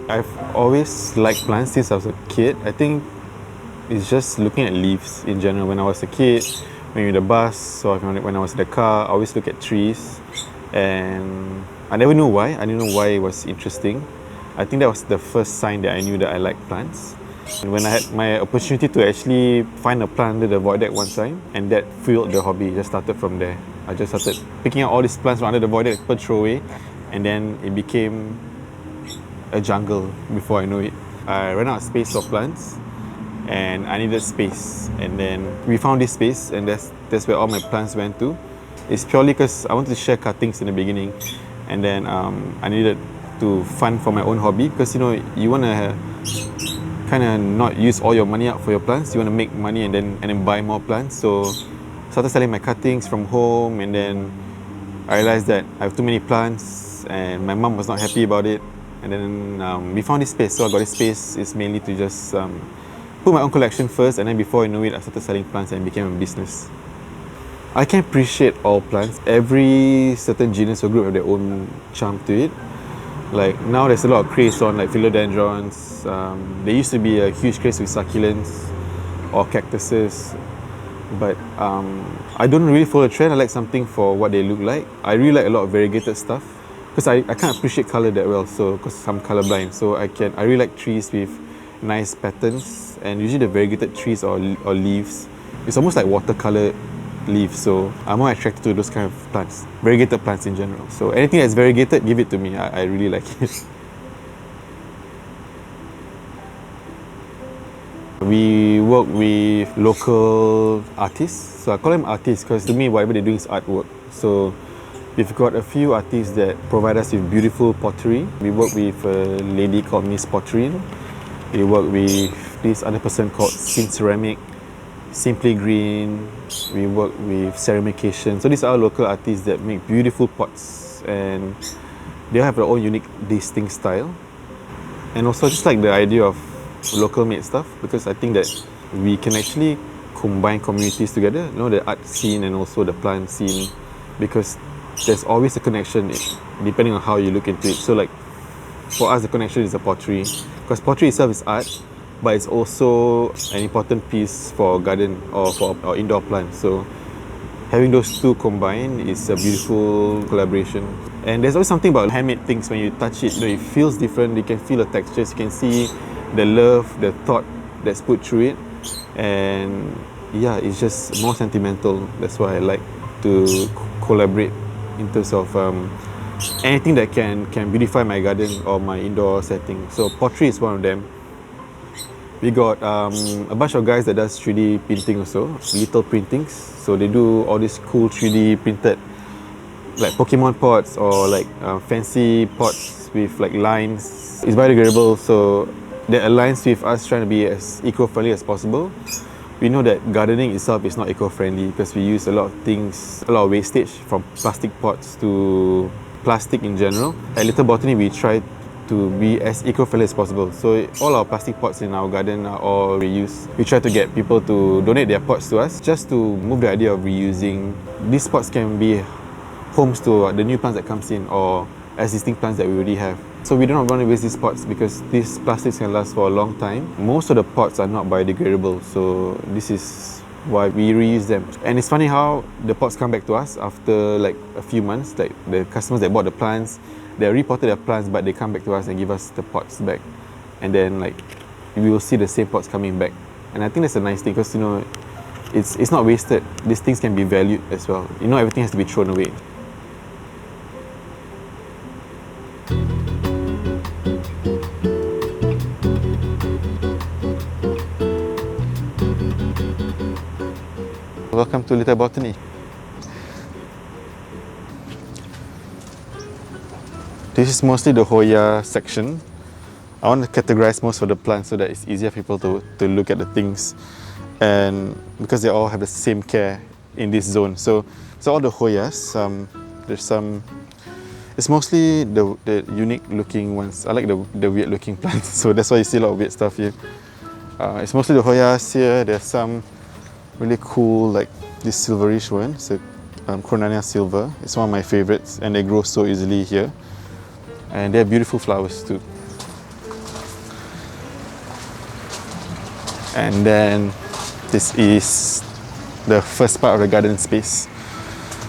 I've always liked plants since I was a kid. I think it's just looking at leaves in general. When I was a kid, when you're in the bus or when I was in the car, I always look at trees, and I never knew why. I didn't know why it was interesting. I think that was the first sign that I knew that I liked plants. And when I had my opportunity to actually find a plant under the void deck one time, and that fueled the hobby. It just started from there. I just started picking out all these plants from under the void deck, people throw away, and then it became a jungle before I know it. I ran out of space for plants, and I needed space. And then we found this space, and that's where all my plants went to. It's purely because I wanted to share cuttings in the beginning, and then I needed to fund for my own hobby, because you want to kind of not use all your money up for your plants. You want to make money and then buy more plants. So I started selling my cuttings from home, and then I realized that I have too many plants, and my mom was not happy about it. And then we found this space. So I got this space. It's mainly to just put my own collection first, and then before I know it, I started selling plants and it became a business. I can appreciate all plants. Every certain genus or group have their own charm to it. Like now there's a lot of craze on like philodendrons. There used to be a huge craze with succulents or cactuses, but I don't really follow the trend. I like something for what they look like. I really like a lot of variegated stuff, because I can't appreciate colour that well, so because I'm colourblind. So I really like trees with nice patterns, and usually the variegated trees or leaves, it's almost like watercolour leaves, so I'm more attracted to those kind of plants, variegated plants in general. So anything that's variegated, give it to me. I really like it. We work with local artists, so I call them artists because to me whatever they're doing is artwork. So we've got a few artists that provide us with beautiful pottery. We work with a lady called Miss Pottery. We work with this other person called Sin Ceramic, Simply Green. We work with Ceramication. So these are local artists that make beautiful pots, and they have their own unique, distinct style. And also I just like the idea of local made stuff, because I think that we can actually combine communities together, the art scene and also the plant scene, because there's always a connection depending on how you look into it. So like for us, the connection is the pottery, because pottery itself is art, but it's also an important piece for garden or for our indoor plants. So having those two combined is a beautiful collaboration. And there's always something about handmade things. When you touch it, it feels different. You can feel the textures, you can see the love, the thought that's put through it, and yeah, it's just more sentimental. That's why I like to collaborate in terms of anything that can beautify my garden or my indoor setting. So pottery is one of them. We got a bunch of guys that does 3D printing also, little printings. So they do all these cool 3D printed like Pokemon pots or like fancy pots with like lines. It's biodegradable, so that aligns with us trying to be as eco-friendly as possible. We know that gardening itself is not eco-friendly because we use a lot of things, a lot of wastage, from plastic pots to plastic in general. At Little Botany, we try to be as eco-friendly as possible. So all our plastic pots in our garden are all reused. We try to get people to donate their pots to us, just to move the idea of reusing. These pots can be homes to the new plants that comes in or existing plants that we already have. So we don't want to waste these pots because these plastics can last for a long time. Most of the pots are not biodegradable, so this is why we reuse them. And it's funny how the pots come back to us after like a few months. Like the customers that bought the plants, they repotted their plants, but they come back to us and give us the pots back. And then like we will see the same pots coming back. And I think that's a nice thing because it's not wasted. These things can be valued as well. Everything has to be thrown away. Welcome to Little Botany. This is mostly the Hoya section. I want to categorize most of the plants so that it's easier for people to look at the things, and because they all have the same care in this zone. So all the Hoyas, there's some. It's mostly the unique looking ones. I like the weird looking plants, so that's why you see a lot of weird stuff here. It's mostly the Hoyas here. There's some really cool, like this silverish one. It's a krohnania silver. It's one of my favorites, and they grow so easily here. And they have beautiful flowers too. And then this is the first part of the garden space.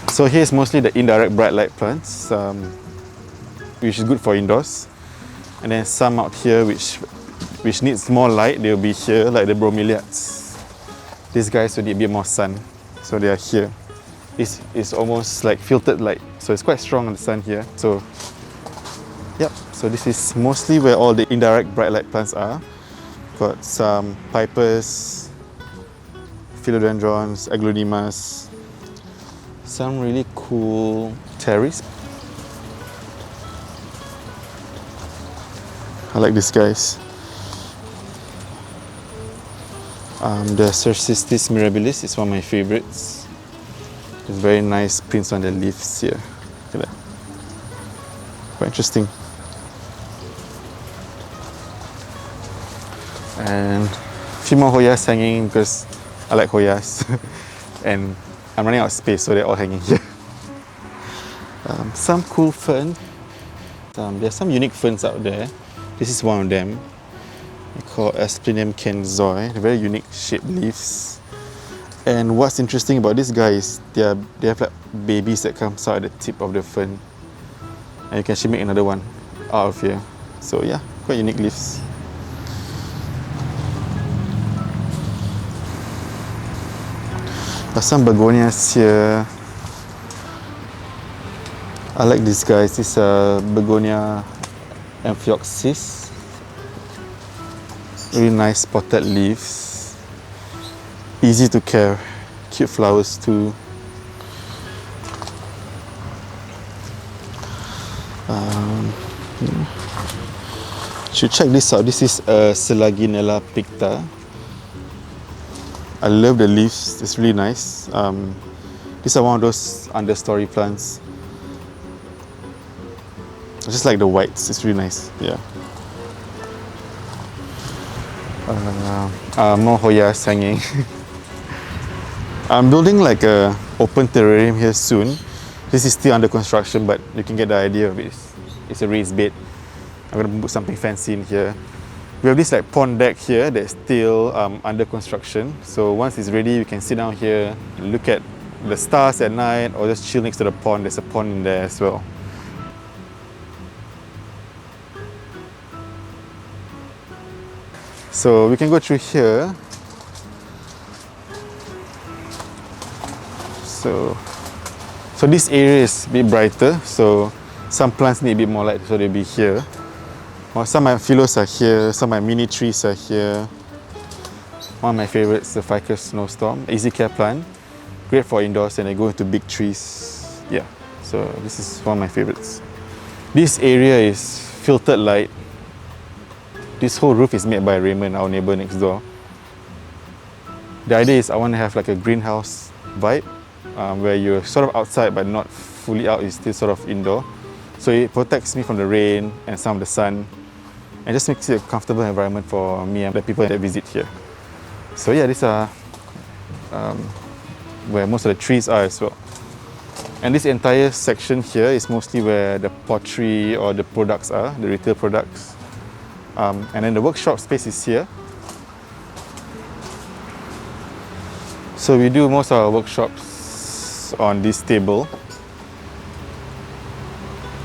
So here's mostly the indirect bright light plants, which is good for indoors. And then some out here which needs more light, they'll be here, like the bromeliads. These guys will need a bit more sun, so they are here. This is almost like filtered light, so it's quite strong on the sun here. So, yep, so this is mostly where all the indirect bright light plants are. Got some pipers, philodendrons, aglaonimas, some really cool Pteris. I like these guys. The Cercestis mirabilis is one of my favorites. There's very nice prints on the leaves here. Look at that. Quite interesting. And a few more Hoyas hanging because I like Hoyas. And I'm running out of space, so they're all hanging here. Some cool fern. There's some unique ferns out there. This is one of them. They call Asplenium Kenzoi. They're very unique shaped leaves. And what's interesting about this guy is they have like babies that comes out at the tip of the fern. And you can actually make another one out of here. So yeah, quite unique leaves. There's some begonias here. I like these guys. This is Begonia amphioxus. Really nice spotted leaves. Easy to care. Cute flowers too. Should check this out. This is a Selaginella picta. I love the leaves. It's really nice. These are one of those understory plants. I just like the whites. It's really nice. Yeah. More Hoyas hanging. I'm building like a open terrarium here soon. This is still under construction, but you can get the idea of it. It's a raised bed. I'm gonna put something fancy in here. We have this like pond deck here that's still under construction. So once it's ready, you can sit down here, look at the stars at night, or just chill next to the pond. There's a pond in there as well. So we can go through here. So this area is a bit brighter. So some plants need a bit more light, so they'll be here. Or some of my philos are here. Some of my mini trees are here. One of my favorites, the Ficus snowstorm, easy care plant, great for indoors, and they go into big trees. Yeah. So this is one of my favorites. This area is filtered light. This whole roof is made by Raymond, our neighbor next door. The idea is I want to have like a greenhouse vibe, where you're sort of outside but not fully out, you're still sort of indoor. So it protects me from the rain and some of the sun, and just makes it a comfortable environment for me and the people that visit here. So yeah, these are where most of the trees are as well. And this entire section here is mostly where the pottery or the products are, the retail products. And then the workshop space is here. So we do most of our workshops on this table.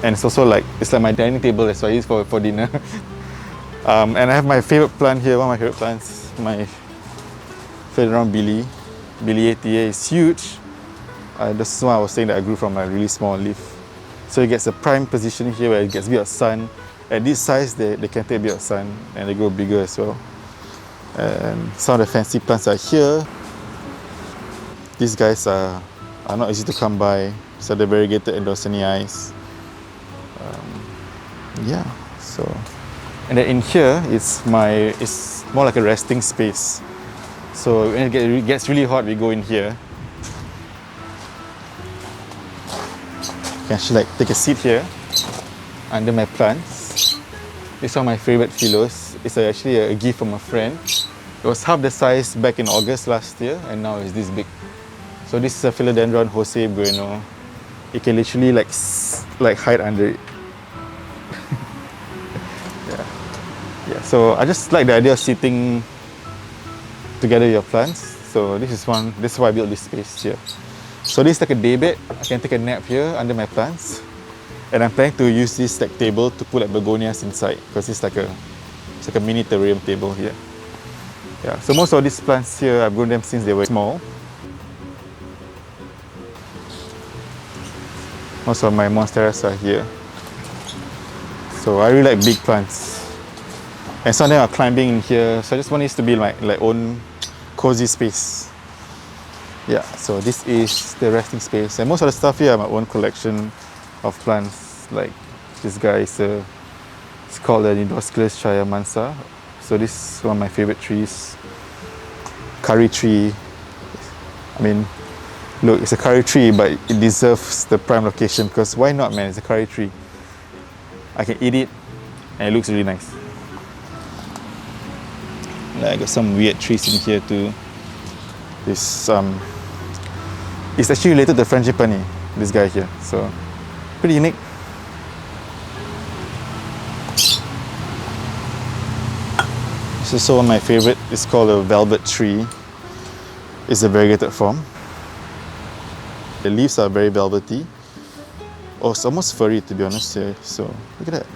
And it's also like, it's like my dining table, that's what I use for dinner. And I have my favorite plant here, one of my favorite plants, my Philodendron billietiae is huge. This is one I was saying that I grew from a really small leaf. So it gets a prime position here where it gets a bit of sun. At this size, they can take a bit of sun and they grow bigger as well. And some of the fancy plants are here. These guys are not easy to come by. So the variegata adansonii. Yeah, so. And then in here, it's more like a resting space. So when it gets really hot, we go in here. You can actually like take a seat here under my plants. This is one of my favorite philos. It's actually a gift from a friend. It was half the size back in August last year, and now it's this big. So this is a Philodendron buono. You can literally like hide under it. Yeah. So I just like the idea of sitting together your plants. So this is why I built this space here. So this is like a day bed. I can take a nap here under my plants. And I'm planning to use this like table to put like begonias inside because it's like a mini terrarium table here. Yeah. So most of these plants here, I've grown them since they were small. Most of my Monsteras are here. So I really like big plants. And some of them are climbing in here. So I just want this to be my like own cozy space. Yeah, so this is the resting space. And most of the stuff here are my own collection of plants. Like this guy is it's called the Cnidosculus chayamansa. So this is one of my favorite trees. Curry tree. I mean, look, it's a curry tree, but it deserves the prime location because why not, man? It's a curry tree. I can eat it and it looks really nice. Like, I got some weird trees in here too. This it's actually related to frangipani, this guy here. So pretty unique. This is also one of my favorite. It's called a velvet tree. It's a variegated form. The leaves are very velvety. Oh, it's almost furry to be honest here. So look at that.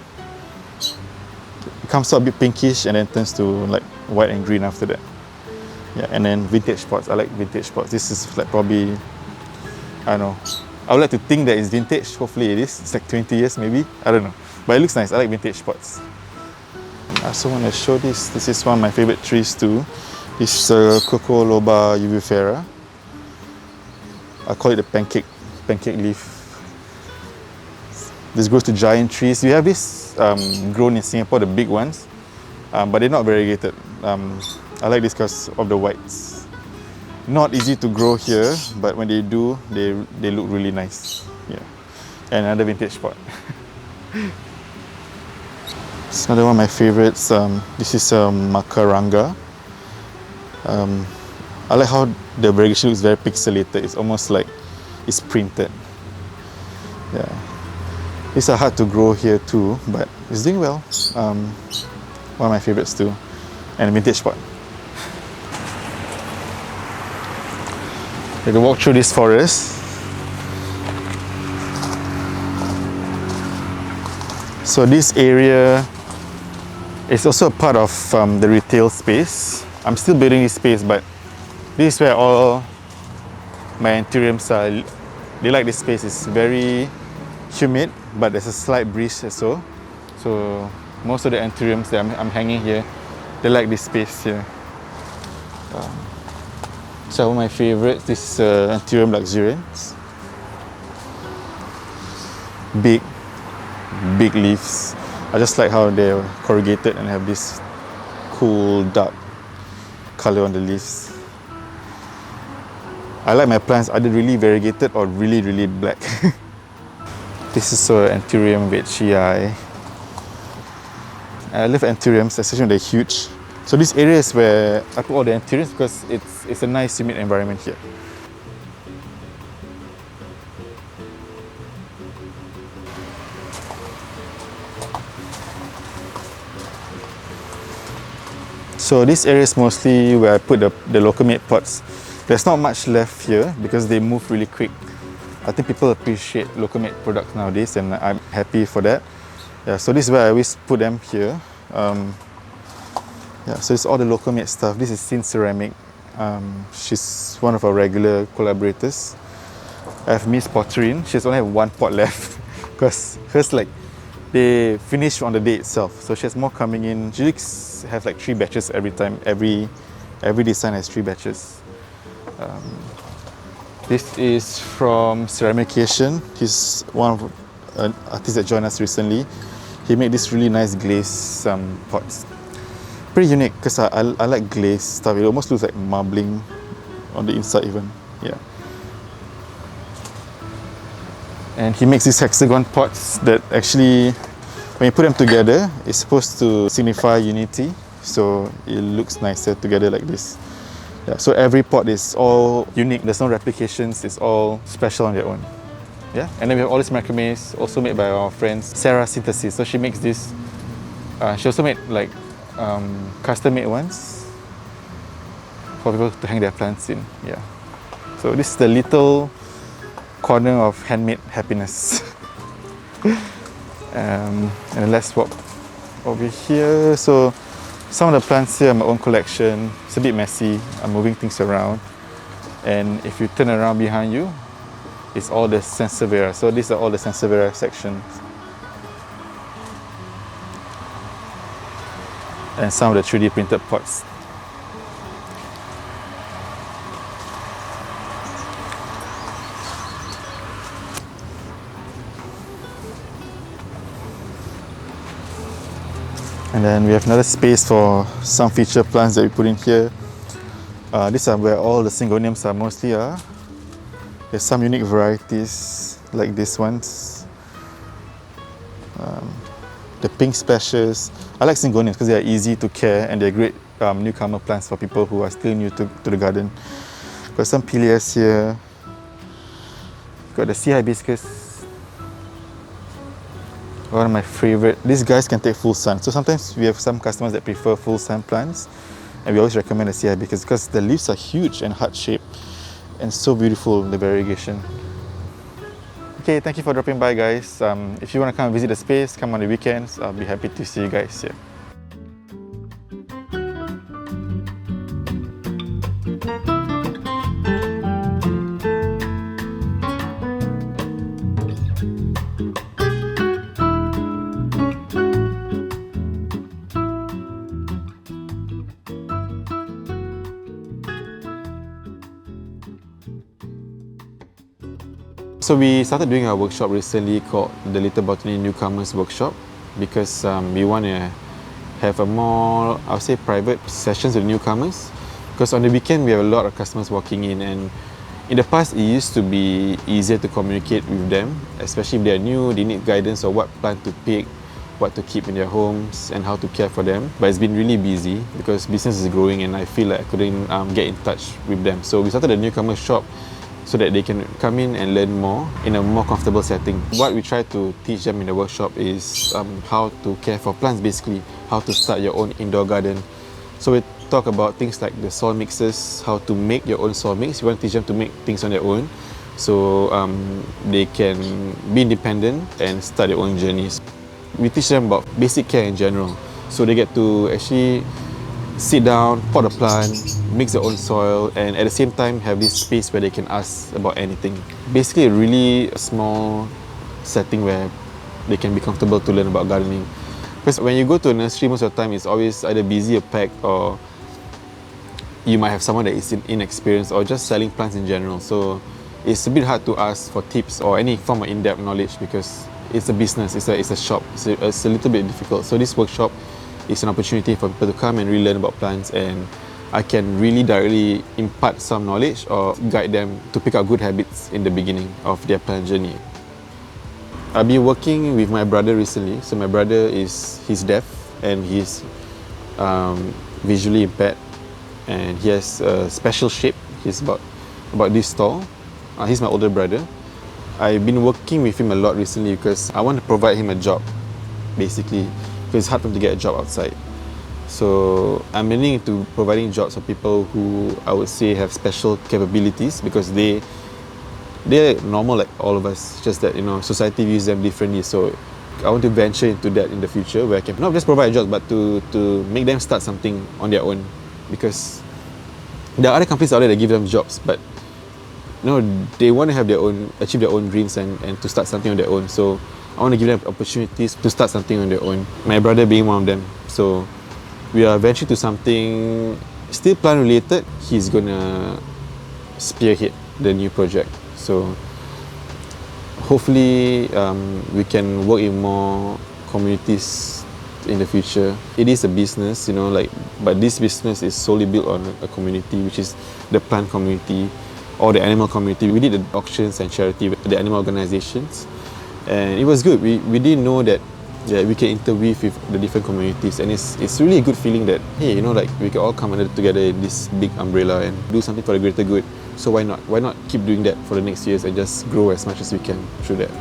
It comes out a bit pinkish and then turns to like white and green after that. Yeah, and then vintage pots. I like vintage pots. This is like probably, I don't know. I would like to think that it's vintage. Hopefully it is. It's like 20 years maybe. I don't know. But it looks nice. I like vintage pots. I also want to show this. This is one of my favorite trees too. This is Coco loba uvifera. I call it the pancake leaf. This grows to giant trees. We have this grown in Singapore, the big ones, but they're not variegated. I like this because of the whites. Not easy to grow here, but when they do, they look really nice. Yeah, and another vintage pot. It's another one of my favorites. This is macaranga. I like how the variegation looks very pixelated. It's almost like it's printed. Yeah. These are hard to grow here too, but it's doing well. One of my favorites too. And a vintage pot. We can walk through this forest. So this area is also a part of the retail space. I'm still building this space, but this is where all my anthuriums are. They like this space. It's very humid, but there's a slight breeze also. So most of the anthuriums that I'm hanging here, they like this space here. So one of my favorites, this is Anthurium luxurians. Big leaves. I just like how they're corrugated and have this cool dark color on the leaves. I like my plants either really variegated or really black. This is Anthurium Veitchii. I love anthuriums, especially when they're huge. So this area is where I put all the anthuriums because it's a nice humid environment here. So this area is mostly where I put the local made pots. There's not much left here because they move really quick. I think people appreciate local made products nowadays and I'm happy for that. Yeah, so this is where I always put them here. Yeah, so it's all the local made stuff. This is Sin Ceramic. She's one of our regular collaborators. I have Miss Potterin. She's only have one pot left because hers like they finish on the day itself. So she has more coming in. She have like 3 batches every time. Every design has 3 batches. This is from Ceramication. He's one of an artist that joined us recently. He made this really nice glaze pots. Pretty unique because I like glaze stuff. It almost looks like marbling on the inside even. Yeah. And he makes these hexagon pots that actually, when you put them together, it's supposed to signify unity. So it looks nicer together like this. Yeah, so every pot is all unique. There's no replications. It's all special on their own. Yeah, and then we have all these macrames also made by our friend Sarah Synthesis. So she makes this. She also made like custom made ones. for people to hang their plants in. Yeah. So this is the little corner of handmade happiness. And let's walk over here. So some of the plants here are my own collection. It's a bit messy. I'm moving things around. And if you turn around behind you, it's all the Sansevieria. So these are all the Sansevieria sections. And some of the 3D printed pots. And then we have another space for some feature plants that we put in here. These are where all the Syngoniums are mostly are. There's some unique varieties like these ones. The pink splashes. I like Syngoniums because they are easy to care and they're great newcomer plants for people who are still new to the garden. Got some Pteris here. Got the sea hibiscus. One of my favorite. These guys can take full sun. So sometimes we have some customers that prefer full sun plants, and we always recommend the sea hibiscus because the leaves are huge and heart-shaped and so beautiful, the variegation. Okay, thank you for dropping by, guys. If you want to come and visit the space, come on the weekends. I'll be happy to see you guys here. So we started doing our workshop recently called the Little Botany Newcomers Workshop because we want to have a more, I would say, private sessions with newcomers. Because on the weekend we have a lot of customers walking in, and in the past it used to be easier to communicate with them, especially if they're new, they need guidance on what plant to pick, what to keep in their homes and how to care for them. But it's been really busy because business is growing and I feel like I couldn't get in touch with them. So we started a newcomer shop so that they can come in and learn more in a more comfortable setting. What we try to teach them in the workshop is how to care for plants, basically, how to start your own indoor garden. So we talk about things like the soil mixes, how to make your own soil mix. We want to teach them to make things on their own so they can be independent and start their own journeys. We teach them about basic care in general. So they get to actually sit down, pot a plant, mix their own soil, and at the same time have this space where they can ask about anything. Basically a really small setting where they can be comfortable to learn about gardening. Because when you go to a nursery, most of the time it's always either busy or packed, or you might have someone that is inexperienced or just selling plants in general. So it's a bit hard to ask for tips or any form of in-depth knowledge because it's a business, it's a shop, it's a little bit difficult. So this workshop is an opportunity for people to come and really learn about plants, and I can really directly impart some knowledge or guide them to pick up good habits in the beginning of their plant journey. I've been working with my brother recently. So my brother he's deaf and he's visually impaired, and he has a special shape. He's about this tall. He's my older brother. I've been working with him a lot recently because I want to provide him a job, basically, because it's hard for him to get a job outside. So I'm leaning into providing jobs for people who I would say have special capabilities, because they're normal like all of us, just that society views them differently. So I want to venture into that in the future, where I can not just provide jobs but to make them start something on their own, because there are other companies out there that give them jobs, but they want to have achieve their own dreams and to start something on their own. So I want to give them opportunities to start something on their own, my brother being one of them. So we are venturing to something still plant related. He's gonna spearhead the new project. So hopefully we can work in more communities in the future. It is a business, but this business is solely built on a community, which is the plant community or the animal community. We did the auctions and charity with the animal organizations, and it was good. We didn't know that we can interweave with the different communities, and it's really a good feeling that, hey, we can all come together in this big umbrella and do something for the greater good. So why not keep doing that for the next years and just grow as much as we can through that.